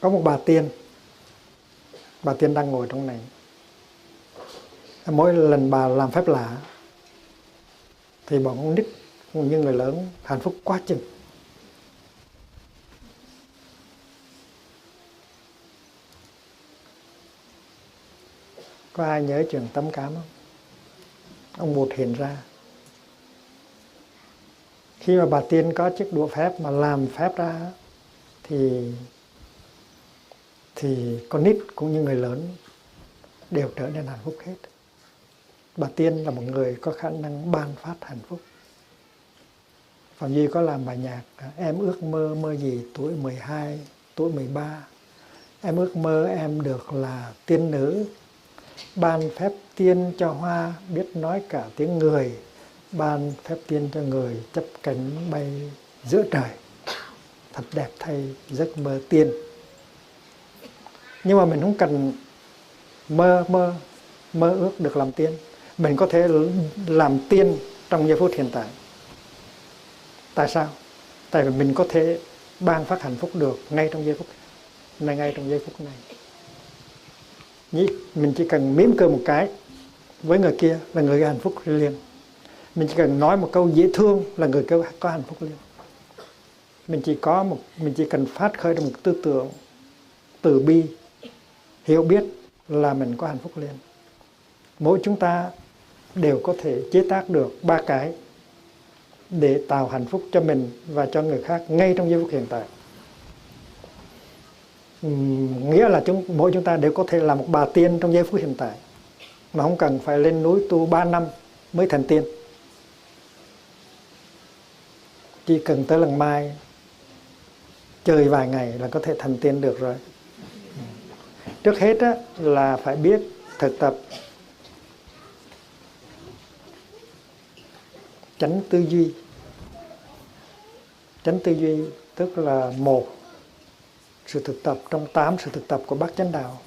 Có một bà tiên đang ngồi trong này. Mỗi lần bà làm phép lạ thì bọn con nít như người lớn hạnh phúc quá chừng. Có ai nhớ chuyện Tấm Cám không? Ông Bụt hiện ra. Khi mà bà tiên có chiếc đũa phép mà làm phép ra thì con nít cũng như người lớn đều trở nên hạnh phúc hết. Bà tiên là một người có khả năng ban phát hạnh phúc. Phạm Duy có làm bài nhạc Em ước mơ mơ gì tuổi 12, tuổi 13. Em ước mơ em được là tiên nữ, ban phép tiên cho hoa biết nói cả tiếng người, ban phép tiên cho người chắp cánh bay giữa trời. Thật đẹp thay giấc mơ tiên. Nhưng mà mình không cần mơ ước được làm tiên. Mình có thể làm tiên trong giây phút hiện tại. Tại sao? Tại vì mình có thể ban phát hạnh phúc được ngay trong giây phút này. Mình chỉ cần mỉm cười một cái với người kia là người hạnh phúc liền. Mình chỉ cần nói một câu dễ thương là người kia có hạnh phúc liền. Mình chỉ cần phát khởi được một tư tưởng từ bi, hiểu biết là mình có hạnh phúc liền. Mỗi chúng ta đều có thể chế tác được 3 cái để tạo hạnh phúc cho mình và cho người khác ngay trong giây phút hiện tại. Nghĩa là mỗi chúng ta đều có thể là một bà tiên trong giây phút hiện tại, mà không cần phải lên núi tu 3 năm mới thành tiên. Chỉ cần tới lần mai chơi vài ngày là có thể thành tiên được rồi. Trước hết là phải biết thực tập chánh tư duy. Chánh tư duy tức là một sự thực tập trong 8 sự thực tập của Bát Chánh Đạo.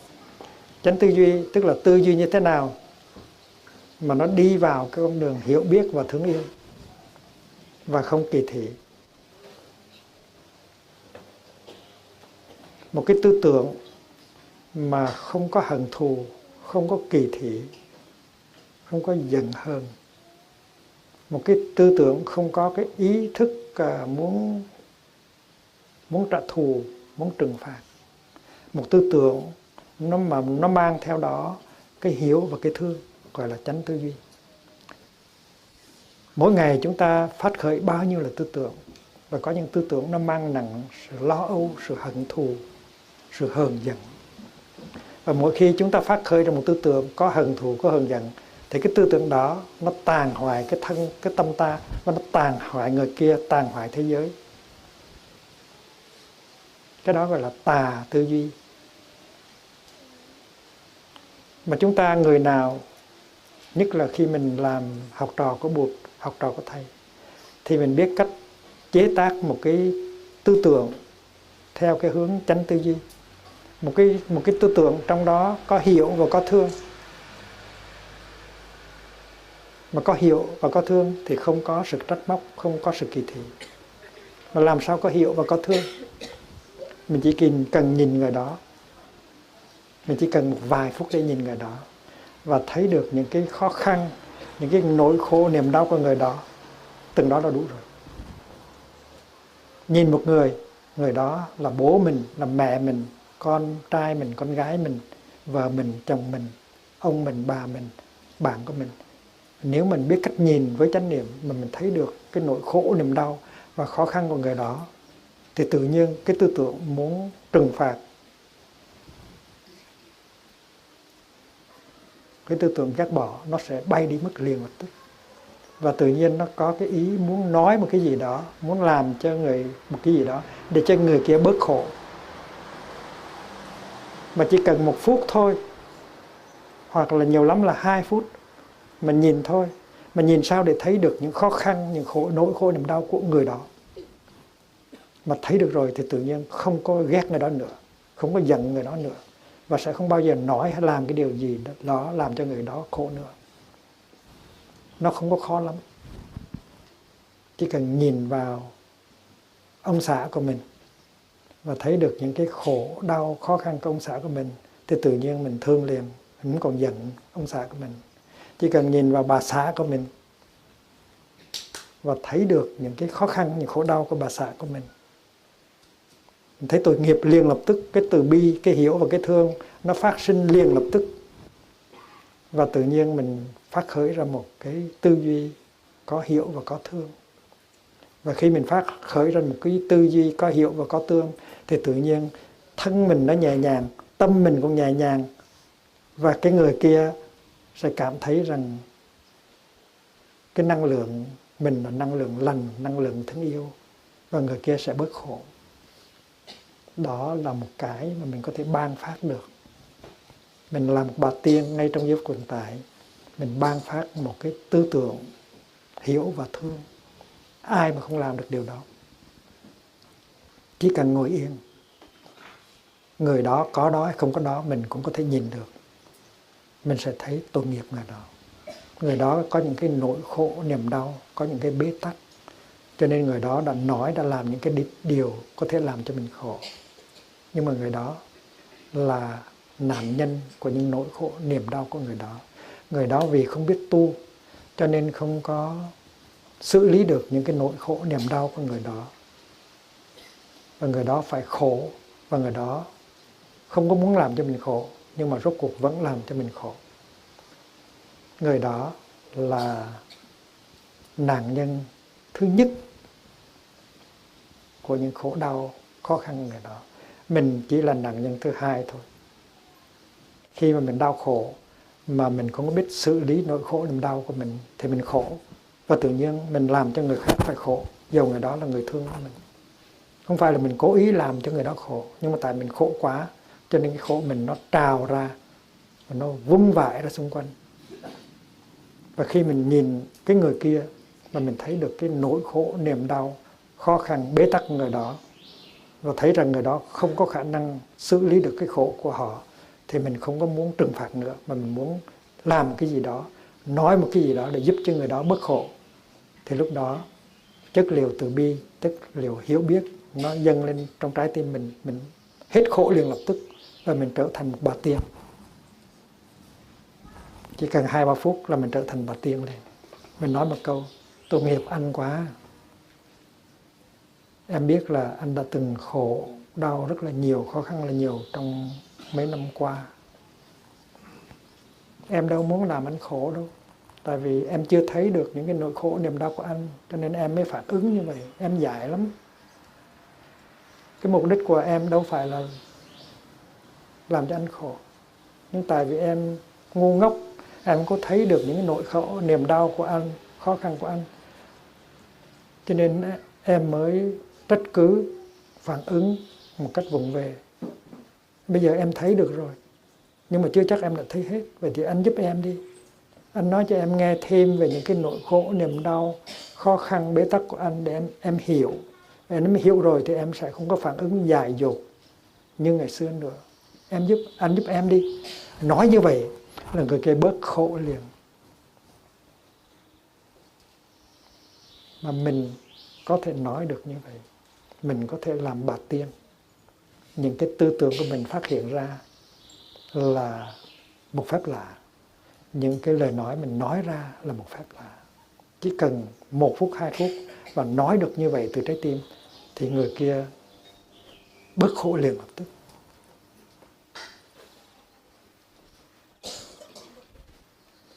Chánh tư duy tức là tư duy như thế nào mà nó đi vào cái con đường hiểu biết và thương yêu và không kỳ thị. Một cái tư tưởng mà không có hận thù, không có kỳ thị, không có giận hờn. Một cái tư tưởng không có cái ý thức muốn trả thù, muốn trừng phạt. Một tư tưởng nó mang theo đó cái hiểu và cái thương, gọi là chánh tư duy. Mỗi ngày chúng ta phát khởi bao nhiêu là tư tưởng, và có những tư tưởng nó mang nặng sự lo âu, sự hận thù, sự hờn giận. Và mỗi khi chúng ta phát khởi ra một tư tưởng có hận thù, có hờn giận, thì cái tư tưởng đó nó tàn hoại cái tâm ta, và nó tàn hoại người kia, tàn hoại thế giới. Cái đó gọi là tà tư duy. Mà chúng ta người nào, nhất là khi mình làm học trò của Bụt, học trò của Thầy, thì mình biết cách chế tác một cái tư tưởng theo cái hướng chánh tư duy. Một cái tư tưởng trong đó có hiểu và có thương. Mà có hiểu và có thương thì không có sự trách móc, không có sự kỳ thị. Mà làm sao có hiểu và có thương? Mình chỉ cần nhìn người đó. Mình chỉ cần một vài phút để nhìn người đó và thấy được những cái khó khăn, những cái nỗi khổ, niềm đau của người đó. Từng đó là đủ rồi. Nhìn một người đó là bố mình, là mẹ mình, con trai mình, con gái mình, vợ mình, chồng mình, ông mình, bà mình, bạn của mình. Nếu mình biết cách nhìn với chánh niệm mà mình thấy được cái nỗi khổ, niềm đau và khó khăn của người đó, thì tự nhiên cái tư tưởng muốn trừng phạt, cái tư tưởng ghét bỏ nó sẽ bay đi mất liền lập tức. Và tự nhiên nó có cái ý muốn nói một cái gì đó, muốn làm cho người một cái gì đó để cho người kia bớt khổ. Mà chỉ cần 1 phút thôi, hoặc là nhiều lắm là 2 phút, mà nhìn thôi. Mà nhìn sao để thấy được những khó khăn, những nỗi khổ niềm đau của người đó. Mà thấy được rồi thì tự nhiên không có ghét người đó nữa, không có giận người đó nữa, và sẽ không bao giờ nói hay làm cái điều gì đó làm cho người đó khổ nữa. Nó không có khó lắm. Chỉ cần nhìn vào ông xã của mình và thấy được những cái khổ đau khó khăn của ông xã của mình, thì tự nhiên mình thương liền, mình không còn giận ông xã của mình. Chỉ cần nhìn vào bà xã của mình và thấy được những cái khó khăn, những khổ đau của bà xã của mình thấy tội nghiệp liền lập tức, cái từ bi, cái hiểu và cái thương nó phát sinh liền lập tức. Và tự nhiên mình phát khởi ra một cái tư duy có hiểu và có thương. Và khi mình phát khởi ra một cái tư duy có hiểu và có thương, thì tự nhiên thân mình nó nhẹ nhàng, tâm mình cũng nhẹ nhàng, và cái người kia sẽ cảm thấy rằng cái năng lượng mình là năng lượng lành, năng lượng thương yêu, và người kia sẽ bớt khổ. Đó là một cái mà mình có thể ban phát được. Mình làm một bà tiên ngay trong giây phút hiện tại, mình ban phát một cái tư tưởng hiểu và thương. Ai mà không làm được điều đó? Chỉ cần ngồi yên, người đó có đó hay không có đó mình cũng có thể nhìn được. Mình sẽ thấy tội nghiệp người đó. Người đó có những cái nỗi khổ, niềm đau, có những cái bế tắc, cho nên người đó đã nói, đã làm những cái điều có thể làm cho mình khổ. Nhưng mà người đó là nạn nhân của những nỗi khổ, niềm đau của người đó. Người đó vì không biết tu, cho nên không có xử lý được những cái nỗi khổ, niềm đau của người đó. Và người đó phải khổ, và người đó không có muốn làm cho mình khổ, nhưng mà rốt cuộc vẫn làm cho mình khổ. Người đó là nạn nhân thứ nhất của những khổ đau, khó khăn của người đó. Mình chỉ là nạn nhân thứ hai thôi. Khi mà mình đau khổ mà mình không có biết xử lý nỗi khổ, niềm đau của mình thì mình khổ. Và tự nhiên mình làm cho người khác phải khổ, dù người đó là người thương của mình. Không phải là mình cố ý làm cho người đó khổ, nhưng mà tại mình khổ quá, cho nên cái khổ mình nó trào ra, và nó vung vãi ra xung quanh. Và khi mình nhìn cái người kia mà mình thấy được cái nỗi khổ, niềm đau, khó khăn, bế tắc của người đó, và thấy rằng người đó không có khả năng xử lý được cái khổ của họ, thì mình không có muốn trừng phạt nữa, mà mình muốn làm cái gì đó, nói một cái gì đó để giúp cho người đó bớt khổ. Thì lúc đó chất liệu từ bi, chất liệu hiểu biết nó dâng lên trong trái tim mình hết khổ liền lập tức, và mình trở thành một bà tiên. Chỉ cần 2-3 phút là mình trở thành bà tiên lên. Mình nói một câu: tội nghiệp anh quá. Em biết là anh đã từng khổ đau rất là nhiều, khó khăn là nhiều trong mấy năm qua. Em đâu muốn làm anh khổ đâu. Tại vì em chưa thấy được những cái nỗi khổ, niềm đau của anh, cho nên em mới phản ứng như vậy. Em dại lắm. Cái mục đích của em đâu phải là làm cho anh khổ. Nhưng tại vì em ngu ngốc, em có thấy được những cái nỗi khổ, niềm đau của anh, khó khăn của anh, cho nên em mới trách cứ, phản ứng một cách vụng về. Bây giờ em thấy được rồi, nhưng mà chưa chắc em đã thấy hết. Vậy thì anh giúp em đi. Anh nói cho em nghe thêm về những cái nỗi khổ, niềm đau, khó khăn, bế tắc của anh để em hiểu. Em hiểu rồi thì em sẽ không có phản ứng dại dột như ngày xưa nữa. Anh giúp em đi. Nói như vậy là người kia bớt khổ liền. Mà mình có thể nói được như vậy, mình có thể làm bà tiên. Những cái tư tưởng của mình phát hiện ra là một phép lạ. Những cái lời nói mình nói ra là một phép lạ. Chỉ cần 1 phút, 2 phút và nói được như vậy từ trái tim, thì người kia bớt khổ liền lập tức.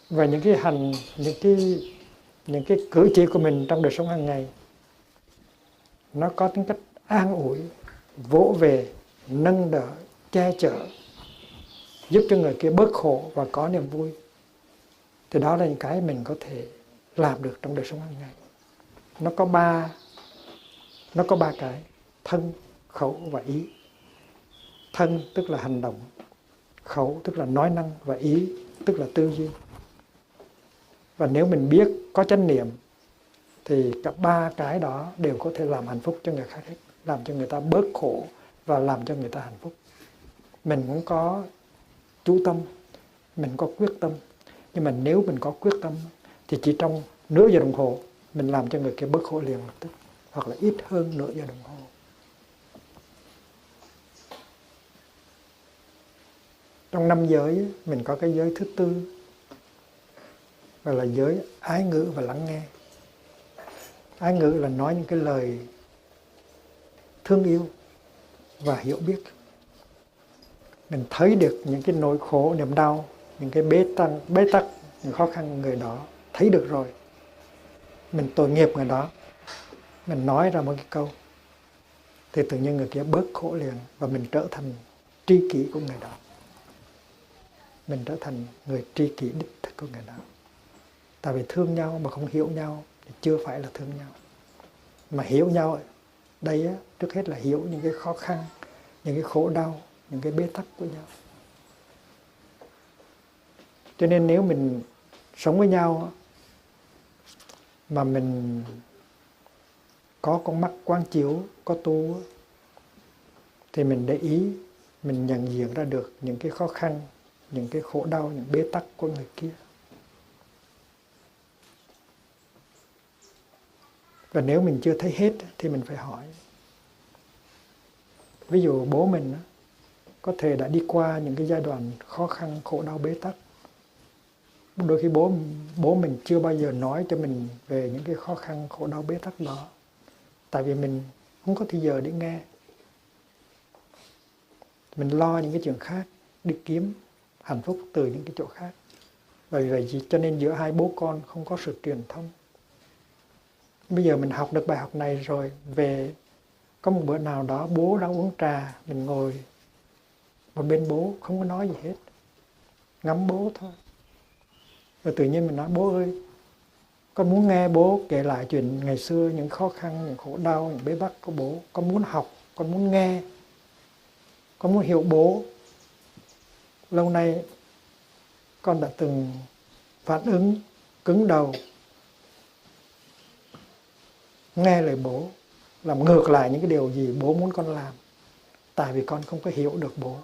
Và những cái cử chỉ của mình trong đời sống hàng ngày, nó có tính cách an ủi, vỗ về, nâng đỡ, che chở, giúp cho người kia bớt khổ và có niềm vui. Thì đó là những cái mình có thể làm được trong đời sống hàng ngày. Nó có ba cái: thân, khẩu và ý. Thân tức là hành động, khẩu tức là nói năng, và ý tức là tư duy. Và nếu mình biết, có chánh niệm, thì cả 3 cái đó đều có thể làm hạnh phúc cho người khác hết. Làm cho người ta bớt khổ và làm cho người ta hạnh phúc. Mình cũng có chú tâm, mình có quyết tâm. Nhưng mà nếu mình có quyết tâm thì chỉ trong nửa giờ đồng hồ mình làm cho người kia bớt khổ liền lập tức, hoặc là ít hơn nửa giờ đồng hồ. Trong 5 giới mình có cái giới thứ tư, gọi là giới ái ngữ và lắng nghe. Ái ngữ là nói những cái lời thương yêu và hiểu biết. Mình thấy được những cái nỗi khổ, niềm đau, những cái bế tắc, những khó khăn của người đó, thấy được rồi. Mình tội nghiệp người đó, mình nói ra một cái câu, thì tự nhiên người kia bớt khổ liền, và mình trở thành tri kỷ của người đó. Mình trở thành người tri kỷ đích thực của người đó. Tại vì thương nhau mà không hiểu nhau thì chưa phải là thương nhau. Mà hiểu nhau, đây á, trước hết là hiểu những cái khó khăn, những cái khổ đau, những cái bế tắc của nhau. Cho nên nếu mình sống với nhau mà mình có con mắt quán chiếu, có tu, thì mình để ý, mình nhận diện ra được những cái khó khăn, những cái khổ đau, những bế tắc của người kia. Và nếu mình chưa thấy hết thì mình phải hỏi. Ví dụ bố mình có thể đã đi qua những cái giai đoạn khó khăn, khổ đau, bế tắc. Đôi khi bố mình chưa bao giờ nói cho mình về những cái khó khăn, khổ đau, bế tắc đó. Tại vì mình không có thời giờ để nghe. Mình lo những cái chuyện khác, đi kiếm hạnh phúc từ những cái chỗ khác. Bởi vậy cho nên giữa hai bố con không có sự truyền thông. Bây giờ mình học được bài học này rồi, về có một bữa nào đó bố đang uống trà, mình ngồi một bên bố không có nói gì hết, ngắm bố thôi. Rồi tự nhiên mình nói: bố ơi, con muốn nghe bố kể lại chuyện ngày xưa, những khó khăn, những khổ đau, những bế tắc của bố. Con muốn học, con muốn nghe, con muốn hiểu bố. Lâu nay con đã từng phản ứng cứng đầu, nghe lời bố, làm ngược lại những cái điều gì bố muốn con làm. Tại vì con không có hiểu được bố.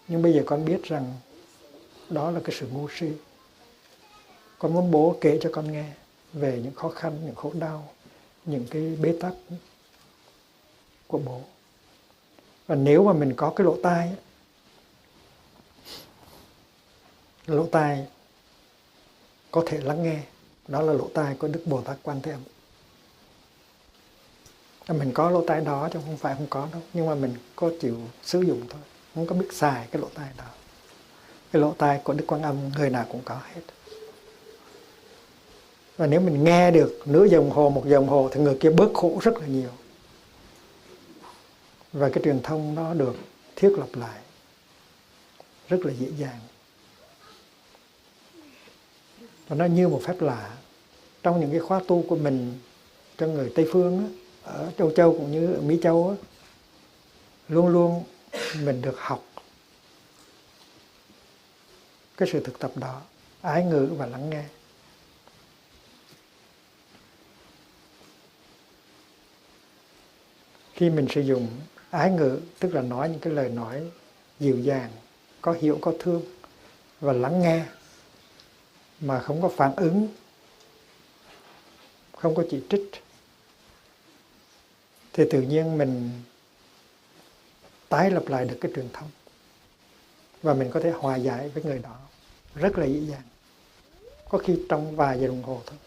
Nhưng bây giờ con biết rằng đó là cái sự ngu si. Con muốn bố kể cho con nghe về những khó khăn, những khổ đau, những cái bế tắc của bố. Và nếu mà mình có cái lỗ tai có thể lắng nghe, đó là lỗ tai của Đức Bồ Tát Quan Thế Âm. Mình có lỗ tai đó chứ không phải không có đâu, nhưng mà mình có chịu sử dụng thôi, không có biết xài cái lỗ tai đó. Cái lỗ tai của Đức Quan Âm người nào cũng có hết. Và nếu mình nghe được nửa giờ đồng hồ, 1 giờ đồng hồ thì người kia bớt khổ rất là nhiều. Và cái truyền thông nó được thiết lập lại rất là dễ dàng. Và nó như một phép lạ. Trong những cái khóa tu của mình cho người Tây Phương ở Châu Châu cũng như ở Mỹ Châu luôn luôn mình được học cái sự thực tập đó, ái ngữ và lắng nghe. Khi mình sử dụng ái ngữ, tức là nói những cái lời nói dịu dàng, có hiểu, có thương, và lắng nghe mà không có phản ứng, không có chỉ trích, thì tự nhiên mình tái lập lại được cái truyền thông. Và mình có thể hòa giải với người đó rất là dễ dàng. Có khi trong vài giờ đồng hồ thôi.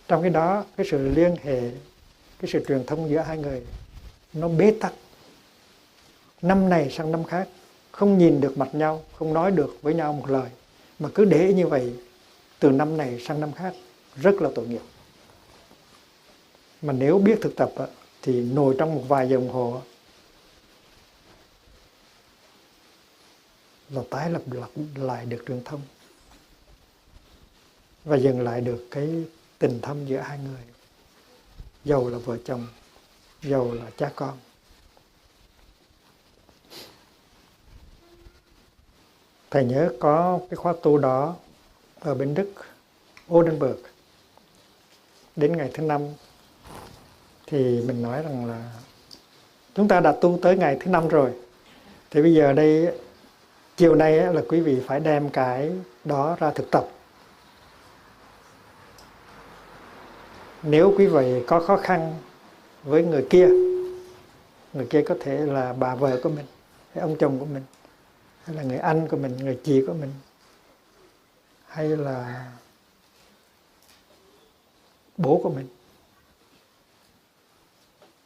Trong cái đó, cái sự liên hệ, cái sự truyền thông giữa hai người nó bế tắc. Năm này sang năm khác, không nhìn được mặt nhau, không nói được với nhau một lời, mà cứ để như vậy từ năm này sang năm khác, rất là tội nghiệp. Mà nếu biết thực tập thì ngồi trong một vài giờ đồng hồ là tái lập lại được truyền thông và dừng lại được cái tình thâm giữa hai người, dầu là vợ chồng, dầu là cha con. Thầy nhớ có cái khóa tu đó ở bên Đức, Oldenburg. Đến ngày thứ 5 thì mình nói rằng là chúng ta đã tu tới ngày thứ 5 rồi. Thì bây giờ đây, chiều nay là quý vị phải đem cái đó ra thực tập. Nếu quý vị có khó khăn với người kia có thể là bà vợ của mình, hay ông chồng của mình, hay là người anh của mình, người chị của mình, hay là bố của mình,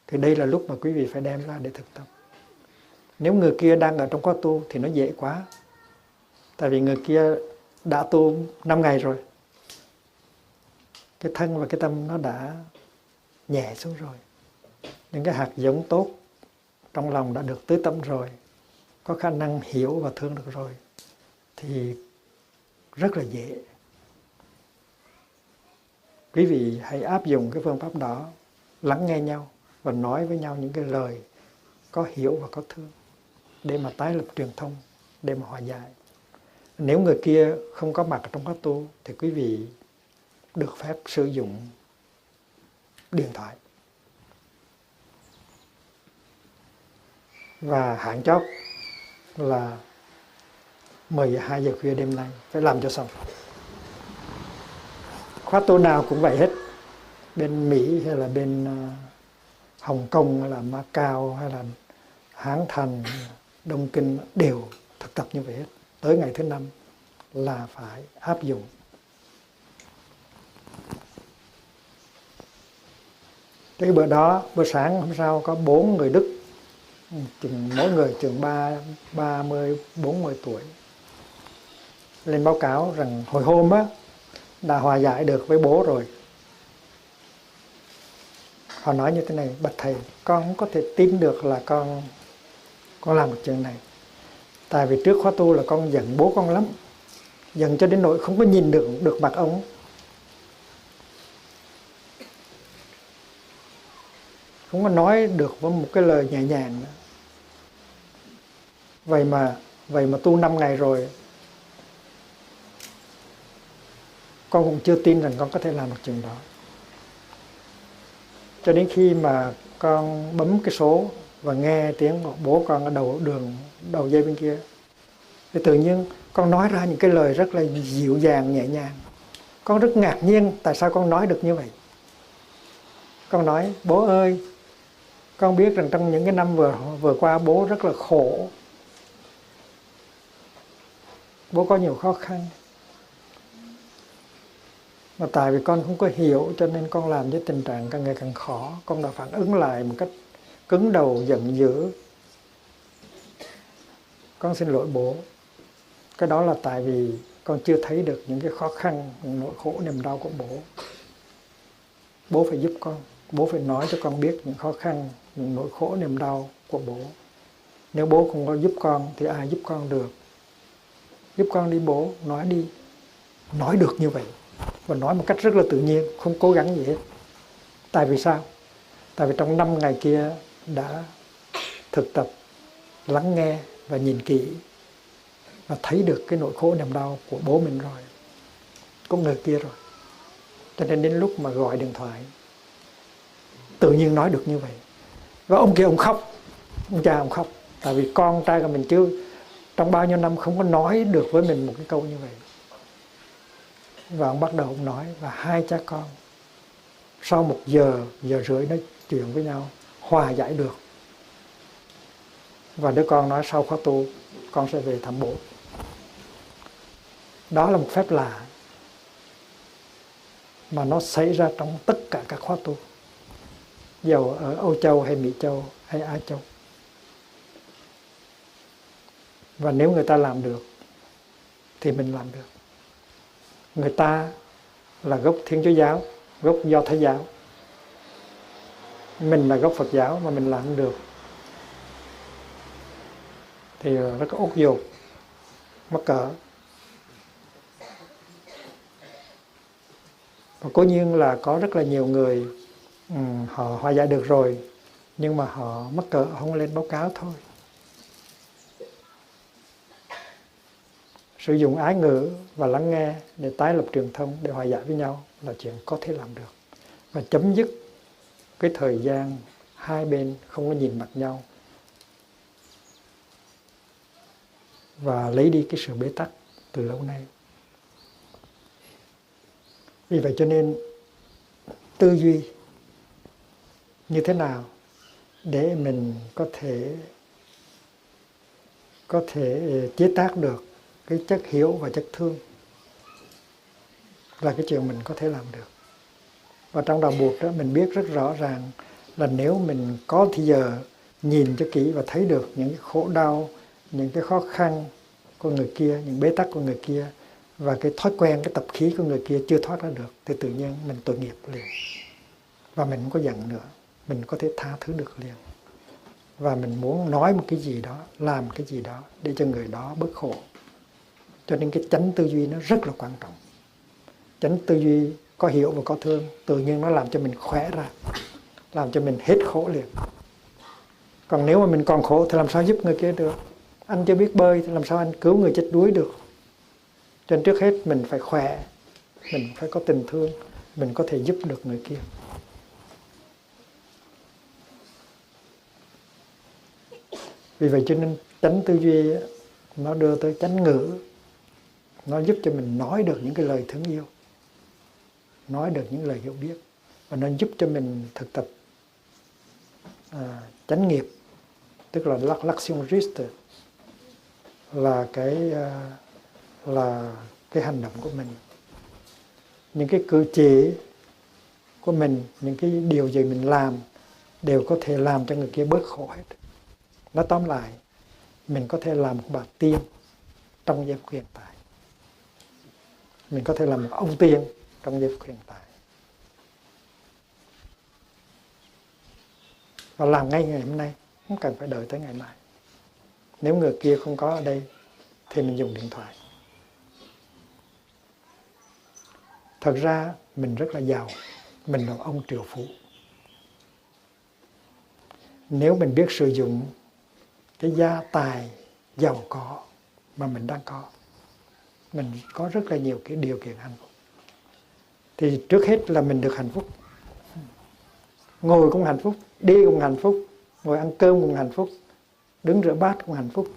thì đây là lúc mà quý vị phải đem ra để thực tập. Nếu người kia đang ở trong khóa tu thì nó dễ quá, tại vì người kia đã tu 5 ngày rồi, cái thân và cái tâm nó đã nhẹ xuống rồi, những cái hạt giống tốt trong lòng đã được tưới tẩm rồi, có khả năng hiểu và thương được rồi, thì rất là dễ. Quý vị hãy áp dụng cái phương pháp đó, lắng nghe nhau và nói với nhau những cái lời có hiểu và có thương để mà tái lập truyền thông, để mà hòa giải. Nếu người kia không có mặt trong khóa tu thì quý vị được phép sử dụng điện thoại. Và hạn chót là 12 giờ khuya đêm nay phải làm cho xong. Khóa tu nào cũng vậy hết, bên Mỹ hay là bên Hồng Kông hay là Macau hay là Hán Thành, Đông Kinh đều thực tập như vậy hết. Tới ngày thứ 5 là phải áp dụng. Cái bữa đó, bữa sáng hôm sau có 4 người Đức, mỗi người chừng 30-40 tuổi, lên báo cáo rằng hồi hôm á đã hòa giải được với bố rồi. Họ nói như thế này: bạch thầy, con không có thể tin được là con làm được chuyện này. Tại vì trước khóa tu là con giận bố con lắm, giận cho đến nỗi không có nhìn được mặt ông, không có nói được với một cái lời nhẹ nhàng nữa. Vậy mà tu 5 ngày rồi, con cũng chưa tin rằng con có thể làm được chuyện đó. Cho đến khi mà con bấm cái số và nghe tiếng của bố con ở đầu dây bên kia, thì tự nhiên con nói ra những cái lời rất là dịu dàng, nhẹ nhàng. Con rất ngạc nhiên tại sao con nói được như vậy. Con nói: bố ơi, con biết rằng trong những cái năm vừa qua bố rất là khổ, bố có nhiều khó khăn, mà tại vì con không có hiểu cho nên con làm cho tình trạng càng ngày càng khó. Con đã phản ứng lại một cách cứng đầu, giận dữ. Con xin lỗi bố. Cái đó là tại vì con chưa thấy được những cái khó khăn, những nỗi khổ niềm đau của bố. Bố phải giúp con, bố phải nói cho con biết những khó khăn, những nỗi khổ niềm đau của bố. Nếu bố không có giúp con thì ai giúp con được? Giúp con đi bố, nói đi. Nói được như vậy, và nói một cách rất là tự nhiên, không cố gắng gì hết. Tại vì sao? Tại vì trong 5 ngày kia đã thực tập lắng nghe và nhìn kỹ và thấy được cái nỗi khổ niềm đau của bố mình rồi, của người kia rồi. Cho nên đến lúc mà gọi điện thoại, tự nhiên nói được như vậy. Và ông kia ông khóc, ông cha ông khóc. Tại vì con trai của mình chưa trong bao nhiêu năm không có nói được với mình một cái câu như vậy. Và ông bắt đầu ông nói, và hai cha con sau 1 giờ rưỡi nói chuyện với nhau, hòa giải được. Và đứa con nói sau khóa tu con sẽ về thăm bố. Đó là một phép lạ mà nó xảy ra trong tất cả các khóa tu, dầu ở Âu Châu hay Mỹ Châu hay Á Châu. Và nếu người ta làm được thì mình làm được. Người ta là gốc Thiên Chúa giáo, gốc Do Thái giáo, mình là gốc Phật giáo mà mình làm được thì rất có ốt dột, mắc cỡ. Và cố nhiên là có rất là nhiều người họ hòa giải được rồi, nhưng mà họ mắc cỡ không lên báo cáo thôi. Sử dụng ái ngữ và lắng nghe để tái lập truyền thông, để hòa giải với nhau là chuyện có thể làm được. Và chấm dứt cái thời gian hai bên không có nhìn mặt nhau, và lấy đi cái sự bế tắc từ lâu nay. Vì vậy cho nên tư duy như thế nào để mình có thể có thể chế tác được cái chất hiểu và chất thương, là cái chuyện mình có thể làm được. Và trong đạo Bụt đó, mình biết rất rõ ràng là nếu mình có thì giờ nhìn cho kỹ và thấy được những cái khổ đau, những cái khó khăn của người kia, những bế tắc của người kia, và cái thói quen, cái tập khí của người kia chưa thoát ra được, thì tự nhiên mình tội nghiệp liền. Và mình không có giận nữa, mình có thể tha thứ được liền. Và mình muốn nói một cái gì đó, làm cái gì đó để cho người đó bớt khổ. Cho nên cái chánh tư duy nó rất là quan trọng. Chánh tư duy có hiểu và có thương, tự nhiên nó làm cho mình khỏe ra, làm cho mình hết khổ liền. Còn nếu mà mình còn khổ thì làm sao giúp người kia được? Anh chưa biết bơi thì làm sao anh cứu người chết đuối được? Cho nên trước hết mình phải khỏe, mình phải có tình thương, mình có thể giúp được người kia. Vì vậy cho nên chánh tư duy nó đưa tới chánh ngữ, nó giúp cho mình nói được những cái lời thương yêu, nói được những lời hiểu biết, và nó giúp cho mình thực tập chánh nghiệp, tức là l'action juste, là cái hành động của mình, những cái cử chỉ của mình, những cái điều gì mình làm đều có thể làm cho người kia bớt khổ hết. Nói tóm lại, mình có thể làm một bà tiên trong giây phút hiện tại, mình có thể làm một ông tiên trong giây phút hiện tại, và làm ngay ngày hôm nay, không cần phải đợi tới ngày mai. Nếu người kia không có ở đây thì mình dùng điện thoại. Thật ra mình rất là giàu, mình là ông triệu phú. Nếu mình biết sử dụng cái gia tài giàu có mà mình đang có, mình có rất là nhiều cái điều kiện hạnh phúc, thì trước hết là mình được hạnh phúc. Ngồi cũng hạnh phúc, đi cũng hạnh phúc, ngồi ăn cơm cũng hạnh phúc, đứng rửa bát cũng hạnh phúc,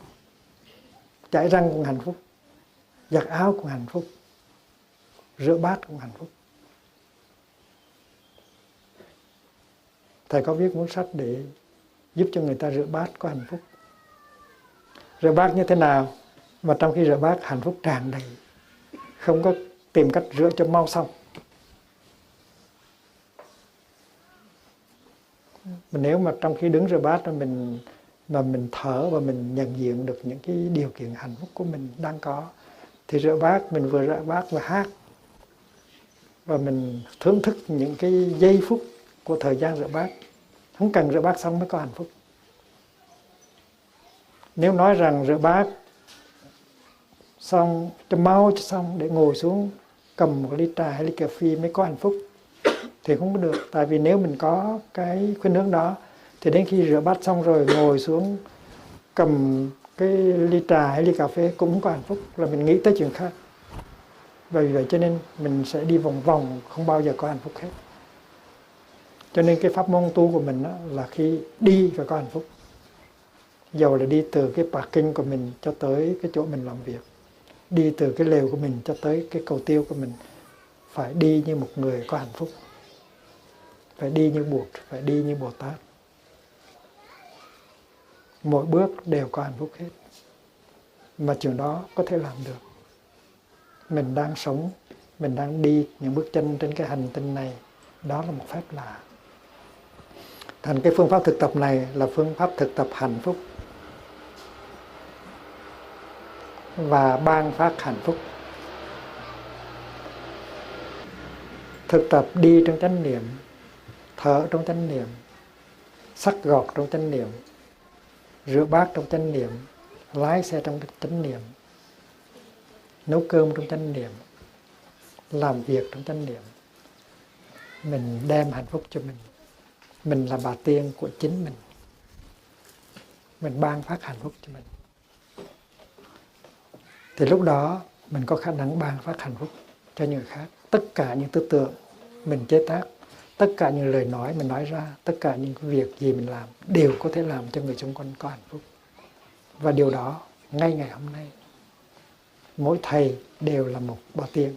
chải răng cũng hạnh phúc, giặt áo cũng hạnh phúc, rửa bát cũng hạnh phúc. Thầy có viết cuốn sách để giúp cho người ta rửa bát có hạnh phúc. Rửa bát như thế nào mà trong khi rửa bát hạnh phúc tràn đầy, không có tìm cách rửa cho mau xong. Nếu mà trong khi đứng rửa bát mà mình thở và mình nhận diện được những cái điều kiện hạnh phúc của mình đang có, thì rửa bát, mình vừa rửa bát vừa hát, và mình thưởng thức những cái giây phút của thời gian rửa bát. Không cần rửa bát xong mới có hạnh phúc. Nếu nói rằng rửa bát xong cho mau cho xong để ngồi xuống cầm một ly trà hay ly cà phê mới có hạnh phúc thì không có được. Tại vì nếu mình có cái khuynh hướng đó thì đến khi rửa bát xong rồi ngồi xuống cầm cái ly trà hay ly cà phê cũng không có hạnh phúc, là mình nghĩ tới chuyện khác. Vì vậy cho nên mình sẽ đi vòng vòng, không bao giờ có hạnh phúc hết. Cho nên cái pháp môn tu của mình đó là khi đi phải có hạnh phúc. Dầu là đi từ cái parking của mình cho tới cái chỗ mình làm việc, đi từ cái lều của mình cho tới cái cầu tiêu của mình, phải đi như một người có hạnh phúc, phải đi như Bụt, phải đi như Bồ Tát. Mỗi bước đều có hạnh phúc hết. Mà chuyện đó có thể làm được. Mình đang sống, mình đang đi những bước chân trên cái hành tinh này, đó là một phép lạ. Thành cái phương pháp thực tập này là phương pháp thực tập hạnh phúc và ban phát hạnh phúc. Thực tập đi trong chánh niệm, thở trong chánh niệm, xắt gọt trong chánh niệm, rửa bát trong chánh niệm, lái xe trong chánh niệm, nấu cơm trong chánh niệm, làm việc trong chánh niệm. Mình đem hạnh phúc cho mình. Mình là bà tiên của chính mình. Mình ban phát hạnh phúc cho mình. Thì lúc đó mình có khả năng ban phát hạnh phúc cho người khác. Tất cả những tư tưởng mình chế tác, tất cả những lời nói mình nói ra, tất cả những việc gì mình làm đều có thể làm cho người xung quanh có hạnh phúc. Và điều đó ngay ngày hôm nay, mỗi thầy đều là một bà tiên,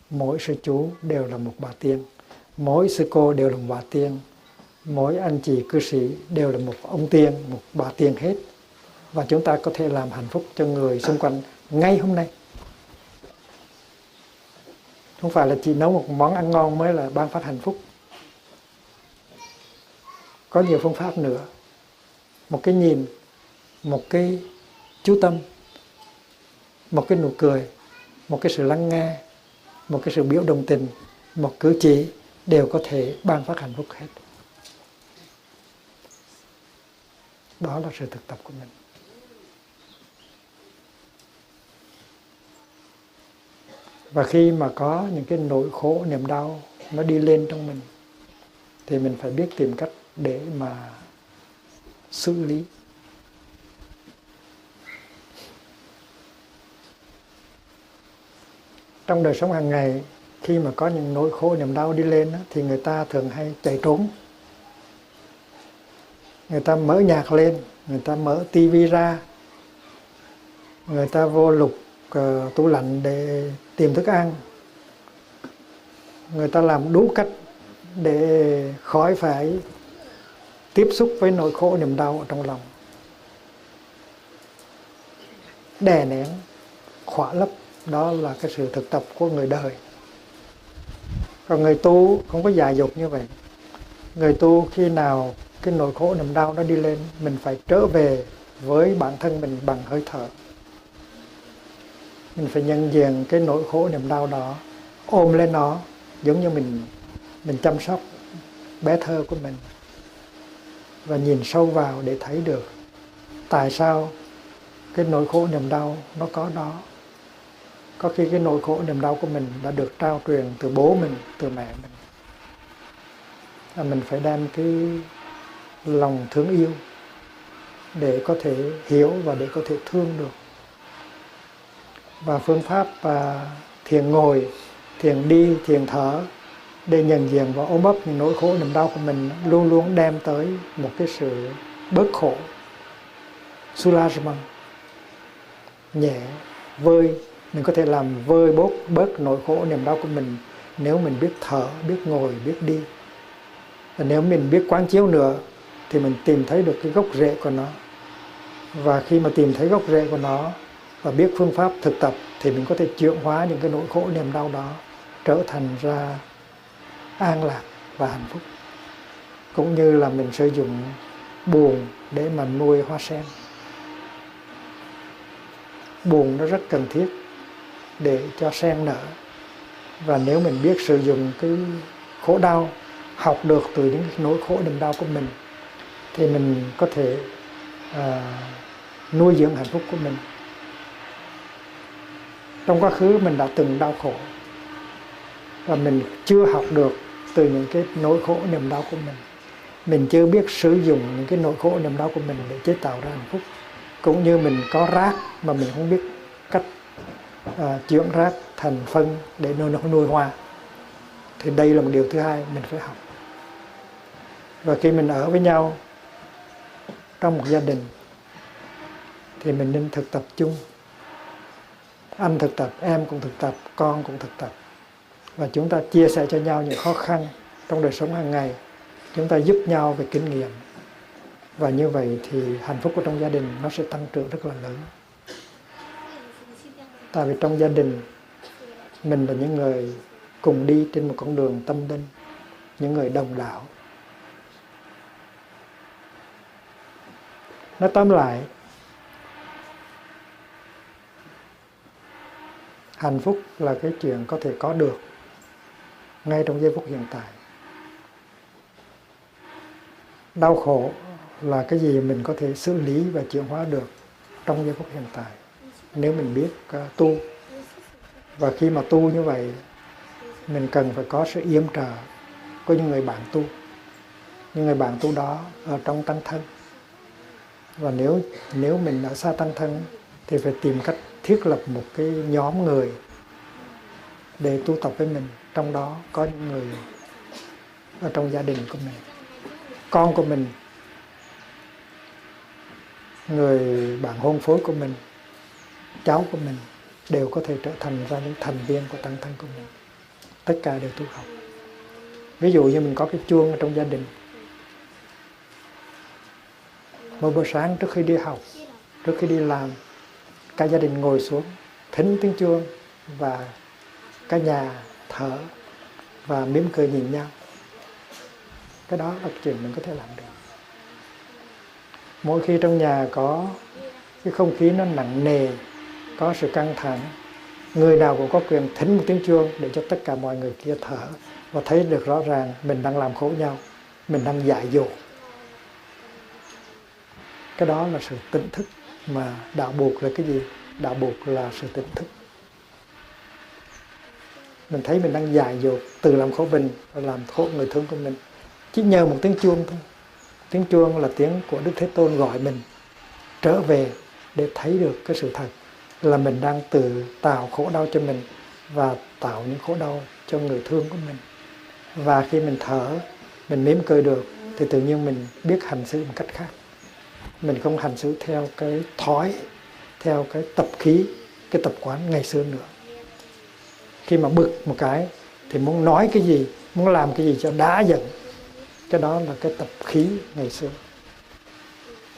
mỗi sư chú đều là một bà tiên, mỗi sư cô đều là một bà tiên, mỗi anh chị cư sĩ đều là một ông tiên, một bà tiên hết. và chúng ta có thể làm hạnh phúc cho người xung quanh ngay hôm nay. Không phải là chỉ nấu một món ăn ngon mới là ban phát hạnh phúc. Có nhiều phương pháp nữa. Một cái nhìn, một cái chú tâm, một cái nụ cười, một cái sự lắng nghe, một cái sự biểu đồng tình, một cử chỉ đều có thể ban phát hạnh phúc hết. Đó là sự thực tập của mình. Và khi mà có những cái nỗi khổ, niềm đau nó đi lên trong mình, thì mình phải biết tìm cách để mà xử lý. Trong đời sống hàng ngày, khi mà có những nỗi khổ, niềm đau đi lên thì người ta thường hay chạy trốn. Người ta mở nhạc lên, người ta mở tivi ra, người ta vô lục tủ lạnh để tìm thức ăn. Người ta làm đủ cách để khỏi phải tiếp xúc với nỗi khổ niềm đau ở trong lòng. Đè nén, khỏa lấp, đó là cái sự thực tập của người đời. Còn người tu không có dại dột như vậy. Người tu khi nào cái nỗi khổ niềm đau nó đi lên, mình phải trở về với bản thân mình bằng hơi thở. Mình phải nhận diện cái nỗi khổ niềm đau đó, ôm lên nó, giống như mình chăm sóc bé thơ của mình. Và nhìn sâu vào để thấy được tại sao cái nỗi khổ niềm đau nó có đó. Có khi cái nỗi khổ niềm đau của mình đã được trao truyền từ bố mình, từ mẹ mình. Và mình phải đem cái lòng thương yêu để có thể hiểu và để có thể thương được. Và phương pháp thiền ngồi, thiền đi, thiền thở để nhận diện và ôm ấp những nỗi khổ niềm đau của mình luôn luôn đem tới một cái sự bớt khổ, soulagement, nhẹ, vơi. Mình có thể làm vơi bớt nỗi khổ niềm đau của mình nếu mình biết thở, biết ngồi, biết đi. Và nếu mình biết quán chiếu nữa thì mình tìm thấy được cái gốc rễ của nó. Và khi mà tìm thấy gốc rễ của nó và biết phương pháp thực tập thì mình có thể chuyển hóa những cái nỗi khổ niềm đau đó trở thành ra an lạc và hạnh phúc. Cũng như là mình sử dụng buồn để mà nuôi hoa sen. Buồn nó rất cần thiết để cho sen nở. Và nếu mình biết sử dụng cái khổ đau, học được từ những cái nỗi khổ niềm đau của mình, thì mình có thể nuôi dưỡng hạnh phúc của mình. Trong quá khứ mình đã từng đau khổ và mình chưa học được từ những cái nỗi khổ niềm đau của mình. Mình chưa biết sử dụng những cái nỗi khổ niềm đau của mình để chế tạo ra hạnh phúc. Cũng như mình có rác mà mình không biết cách chuyển rác thành phân để nuôi hoa. Thì đây là một điều thứ hai mình phải học. Và khi mình ở với nhau trong một gia đình thì mình nên thực tập chung. Anh thực tập, em cũng thực tập, con cũng thực tập. Và chúng ta chia sẻ cho nhau những khó khăn trong đời sống hàng ngày. Chúng ta giúp nhau về kinh nghiệm. Và như vậy thì hạnh phúc của trong gia đình nó sẽ tăng trưởng rất là lớn. Tại vì trong gia đình mình là những người cùng đi trên một con đường tâm linh, những người đồng đạo. Nói tóm lại, hạnh phúc là cái chuyện có thể có được ngay trong giây phút hiện tại. Đau khổ là cái gì mình có thể xử lý và chuyển hóa được trong giây phút hiện tại, nếu mình biết tu. Và khi mà tu như vậy, mình cần phải có sự yểm trợ của những người bạn tu. Những người bạn tu đó ở trong tăng thân. Và nếu mình ở xa tăng thân thì phải tìm cách thiết lập một cái nhóm người để tu tập với mình. Trong đó có những người ở trong gia đình của mình, con của mình, người bạn hôn phối của mình, cháu của mình đều có thể trở thành ra những thành viên của tăng thân của mình. Tất cả đều tu học. Ví dụ như mình có cái chuông ở trong gia đình. Mỗi buổi sáng trước khi đi học, trước khi đi làm, cả gia đình ngồi xuống thính tiếng chuông và cả nhà thở và mỉm cười nhìn nhau. Cái đó là chuyện mình có thể làm được. Mỗi khi trong nhà có cái không khí nó nặng nề, có sự căng thẳng, người nào cũng có quyền thính một tiếng chuông để cho tất cả mọi người kia thở và thấy được rõ ràng mình đang làm khổ nhau, mình đang dại dột. Cái đó là sự tỉnh thức, mà đạo buộc là cái gì? Đạo buộc là sự tỉnh thức. Mình thấy mình đang dại dột, từ làm khổ mình, làm khổ người thương của mình. Chỉ nhờ một tiếng chuông thôi. Tiếng chuông là tiếng của Đức Thế Tôn gọi mình trở về để thấy được cái sự thật là mình đang tự tạo khổ đau cho mình và tạo những khổ đau cho người thương của mình. Và khi mình thở, mình mỉm cười được thì tự nhiên mình biết hành xử một cách khác. Mình không hành xử theo cái thói, theo cái tập khí, cái tập quán ngày xưa nữa. Khi mà bực một cái thì muốn nói cái gì, muốn làm cái gì cho đã giận. Cái đó là cái tập khí ngày xưa.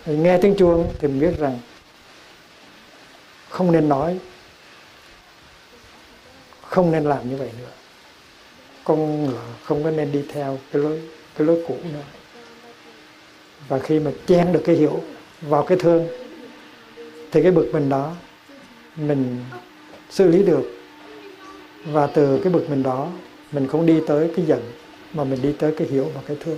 Nghe tiếng chuông thì mình biết rằng không nên nói, không nên làm như vậy nữa. Con ngựa không có nên đi theo cái lối cũ nữa. Và khi mà chen được cái hiểu vào cái thương thì cái bực mình đó mình xử lý được. Và từ cái bực mình đó mình không đi tới cái giận mà mình đi tới cái hiểu và cái thương.